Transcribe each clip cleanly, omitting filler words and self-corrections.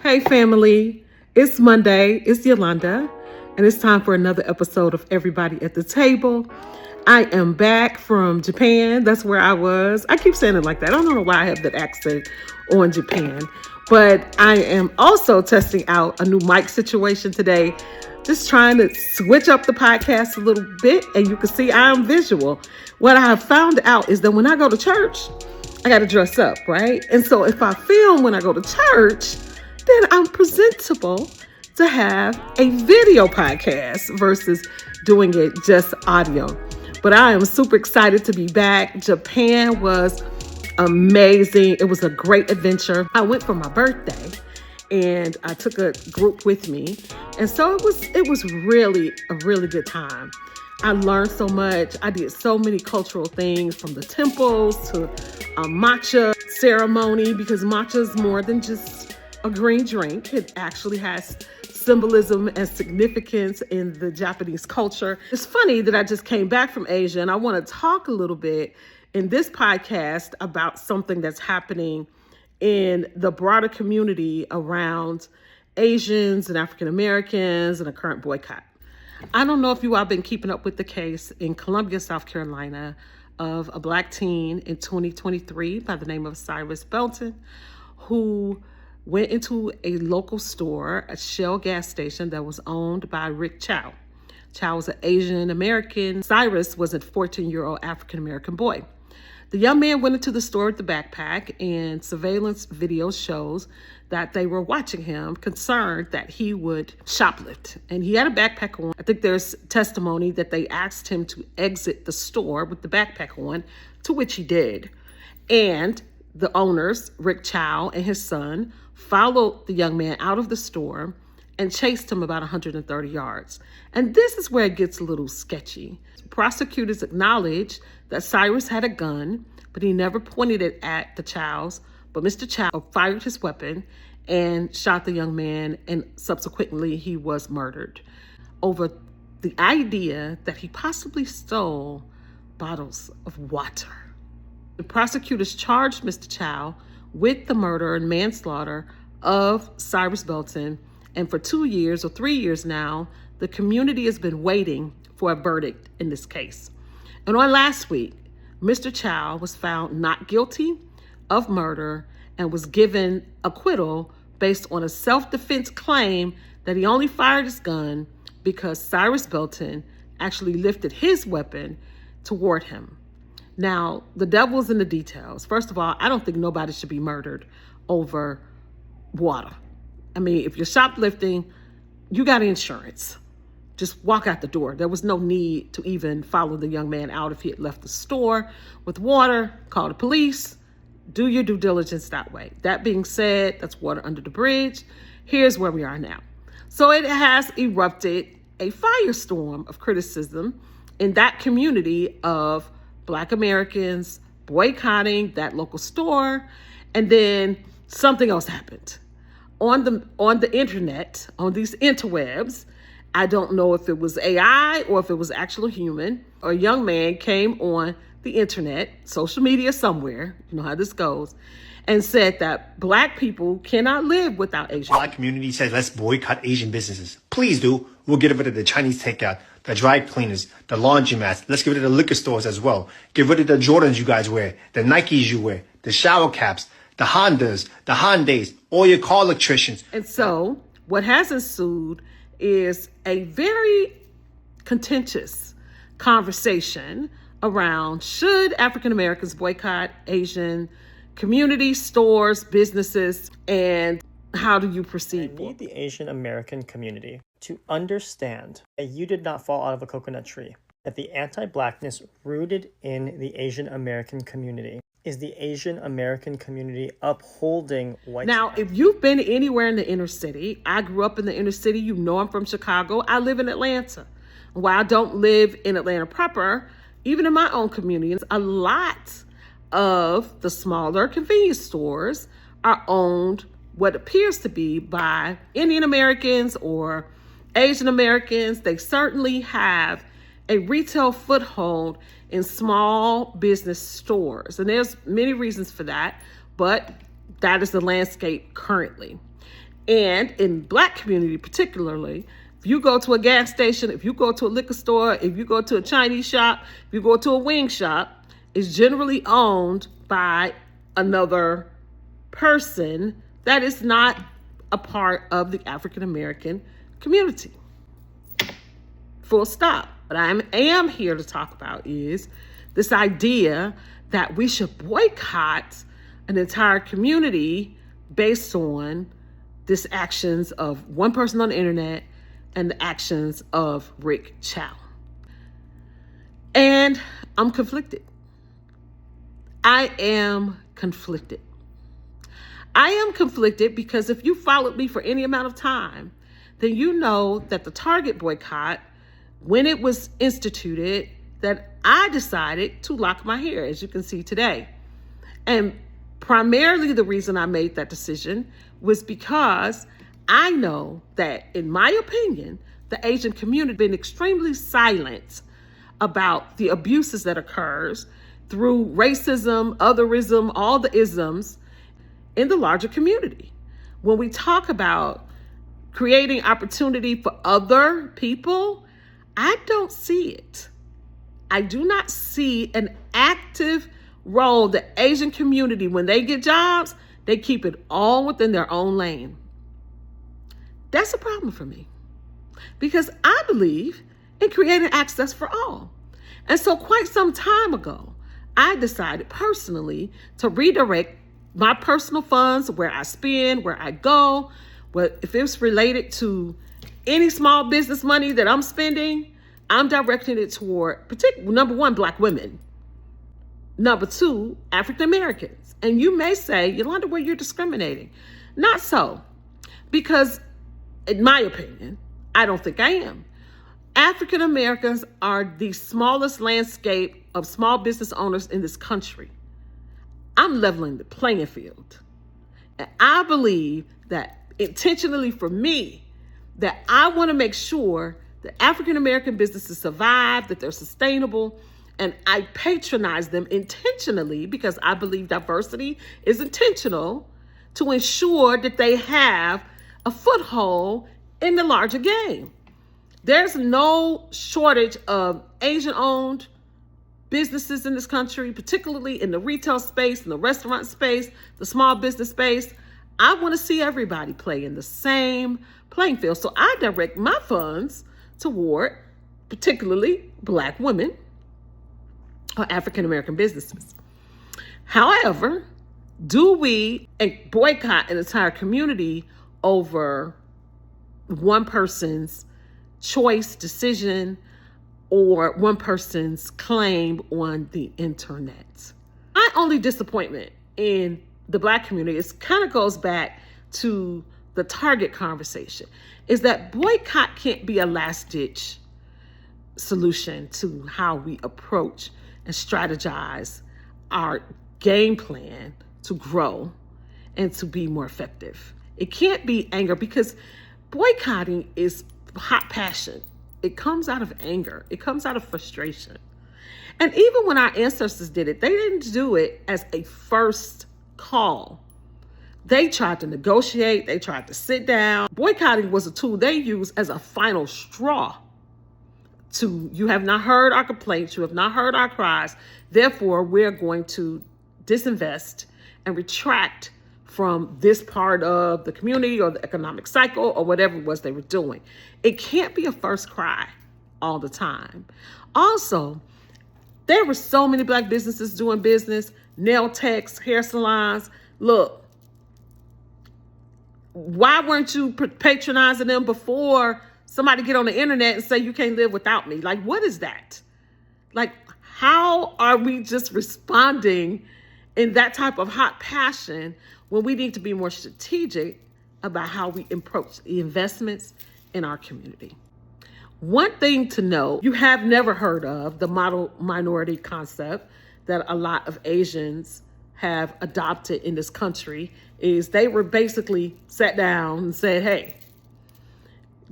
Hey family, it's Monday, it's Yolanda, and it's time for another episode of Everybody at the Table. I am back from Japan. That's where I was. I keep saying it like that. I don't know why I have that accent on Japan, but I am also testing out a new mic situation today, just trying to switch up the podcast a little bit, and you can see I'm visual. What I have found out is that when I go to church, I got to dress up, right? And so if I film when I go to church, then I'm presentable to have a video podcast versus doing it just audio. But I am super excited to be back. Japan was amazing. It was a great adventure. I went for my birthday and I took a group with me. And so it was really a really good time. I learned so much. I did so many cultural things, from the temples to a matcha ceremony, because matcha is more than just a green drink. It actually has symbolism and significance in the Japanese culture. It's funny that I just came back from Asia, and I want to talk a little bit in this podcast about something that's happening in the broader community around Asians and African Americans and a current boycott. I don't know if you all been keeping up with the case in Columbia, South Carolina, of a Black teen in 2023 by the name of Cyrus Belton, who went into a local store, a Shell gas station that was owned by Rick Chow. Chow was an Asian American. Cyrus was a 14-year-old African American boy. The young man went into the store with the backpack, and surveillance video shows that they were watching him, concerned that he would shoplift. And he had a backpack on. I think there's testimony that they asked him to exit the store with the backpack on, to which he did. And the owners, Rick Chow and his son, followed the young man out of the store and chased him about 130 yards. And this is where it gets a little sketchy. Prosecutors acknowledged that Cyrus had a gun, but he never pointed it at the Chows. But Mr. Chow fired his weapon and shot the young man, and subsequently he was murdered over the idea that he possibly stole bottles of water. The prosecutors charged Mr. Chow with the murder and manslaughter of Cyrus Belton, and for 2 years or 3 years now, the community has been waiting for a verdict in this case. And on last week, Mr. Chow was found not guilty of murder and was given acquittal based on a self-defense claim that he only fired his gun because Cyrus Belton actually lifted his weapon toward him. Now, the devil's in the details. First of all, I don't think nobody should be murdered over water. I mean, if you're shoplifting, you got insurance. Just walk out the door. There was no need to even follow the young man out if he had left the store with water. Call the police. Do your due diligence that way. That being said, that's water under the bridge. Here's where we are now. So it has erupted a firestorm of criticism in that community of Black Americans boycotting that local store. And then something else happened on the internet, on these interwebs. I don't know if it was AI or if it was actual human. Or a young man came on the internet, social media somewhere, you know how this goes, and said that Black people cannot live without Asian. Black community says, let's boycott Asian businesses. Please do. We'll get rid of the Chinese takeout, the dry cleaners, the laundromats. Let's get rid of the liquor stores as well. Get rid of the Jordans you guys wear, the Nikes you wear, the shower caps, the Hondas, the Hyundais, all your car electricians. And so what has ensued is a very contentious conversation around, should African Americans boycott Asian communities, stores, businesses, and how do you proceed? I need the Asian American community to understand that you did not fall out of a coconut tree, that the anti-Blackness rooted in the Asian American community is the Asian American community upholding white Now, if you've been anywhere in the inner city, I grew up in the inner city, you know I'm from Chicago, I live in Atlanta. While I don't live in Atlanta proper, even in my own community, a lot of the smaller convenience stores are owned what appears to be by Indian Americans or Asian Americans. They certainly have a retail foothold in small business stores. And there's many reasons for that, but that is the landscape currently. And in Black community particularly, if you go to a gas station, if you go to a liquor store, if you go to a Chinese shop, if you go to a wing shop, it's generally owned by another person that is not a part of the African American community. Full stop. What I am here to talk about is this idea that we should boycott an entire community based on this actions of one person on the internet and the actions of Rick Chow. And I'm conflicted. I am conflicted. I am conflicted because if you followed me for any amount of time, then you know that the Target boycott, when it was instituted, that I decided to lock my hair, as you can see today. And primarily the reason I made that decision was because I know that, in my opinion, the Asian community has been extremely silent about the abuses that occurs through racism, otherism, all the isms in the larger community. When we talk about creating opportunity for other people, I don't see it. I do not see an active role. The Asian community, when they get jobs, they keep it all within their own lane. That's a problem for me because I believe in creating access for all. And so quite some time ago, I decided personally to redirect my personal funds, where I spend, where I go. But if it's related to any small business money that I'm spending, I'm directing it toward number one, Black women. Number two, African Americans. And you may say, Yolanda, well, you're discriminating. Not so. Because in my opinion, I don't think I am. African Americans are the smallest landscape of small business owners in this country. I'm leveling the playing field. And I believe that intentionally for me, that I want to make sure that African American businesses survive, that they're sustainable, and I patronize them intentionally because I believe diversity is intentional to ensure that they have a foothold in the larger game. There's no shortage of Asian-owned businesses in this country, particularly in the retail space, in the restaurant space, the small business space. I want to see everybody play in the same playing field. So I direct my funds toward particularly Black women or African American businesses. However, do we boycott an entire community over one person's choice, decision, or one person's claim on the internet? My only disappointment in the Black community, it kind of goes back to the Target conversation, is that boycott can't be a last-ditch solution to how we approach and strategize our game plan to grow and to be more effective. It can't be anger, because boycotting is hot passion. It comes out of anger. It comes out of frustration. And even when our ancestors did it, they didn't do it as a first call. They tried to negotiate. They tried to sit down. Boycotting was a tool they used as a final straw. You have not heard our complaints. You have not heard our cries. Therefore, we're going to disinvest and retract from this part of the community or the economic cycle or whatever it was they were doing. It can't be a first cry all the time. Also, there were so many Black businesses doing business, nail techs, hair salons. Look, why weren't you patronizing them before somebody get on the internet and say you can't live without me? Like, what is that? Like, how are we just responding in that type of hot passion when we need to be more strategic about how we approach the investments in our community? One thing to know, you have never heard of the model minority concept that a lot of Asians have adopted in this country. Is they were basically sat down and said, hey,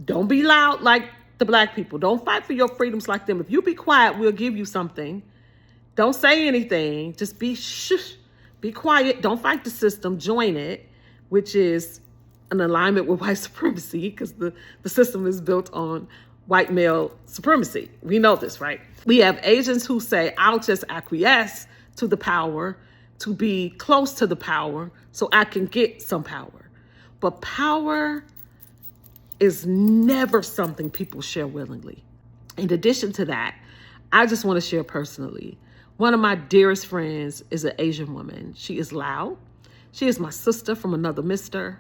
don't be loud like the Black people. Don't fight for your freedoms like them. If you be quiet, we'll give you something. Don't say anything. Just be shush. Be quiet. Don't fight the system. Join it, which is an alignment with white supremacy, because the system is built on white male supremacy. We know this, right? We have Asians who say, I'll just acquiesce to the power to be close to the power so I can get some power. But power is never something people share willingly. In addition to that, I just want to share personally, one of my dearest friends is an Asian woman. She is loud. She is my sister from another mister.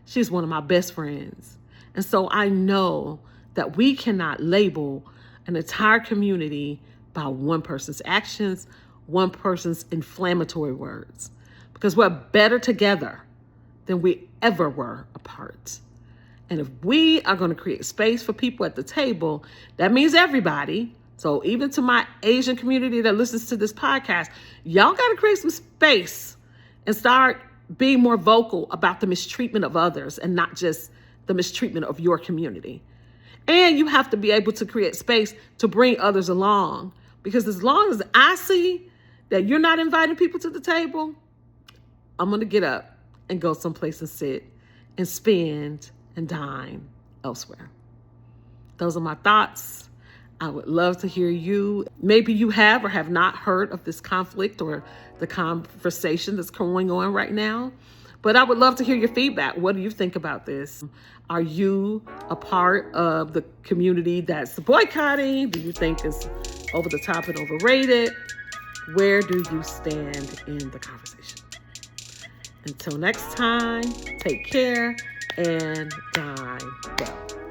She's one of my best friends. And so I know that we cannot label an entire community by one person's actions, one person's inflammatory words, because we're better together than we ever were apart. And if we are going to create space for people at the table, that means everybody. So even to my Asian community that listens to this podcast, y'all got to create some space and start being more vocal about the mistreatment of others and not just the mistreatment of your community. And you have to be able to create space to bring others along, because as long as I see that you're not inviting people to the table, I'm going to get up and go someplace and sit and spend and dine elsewhere. Those are my thoughts. I would love to hear you. Maybe you have or have not heard of this conflict or the conversation that's going on right now, but I would love to hear your feedback. What do you think about this? Are you a part of the community that's boycotting? Do you think it's over the top and overrated? Where do you stand in the conversation? Until next time, take care and dine well.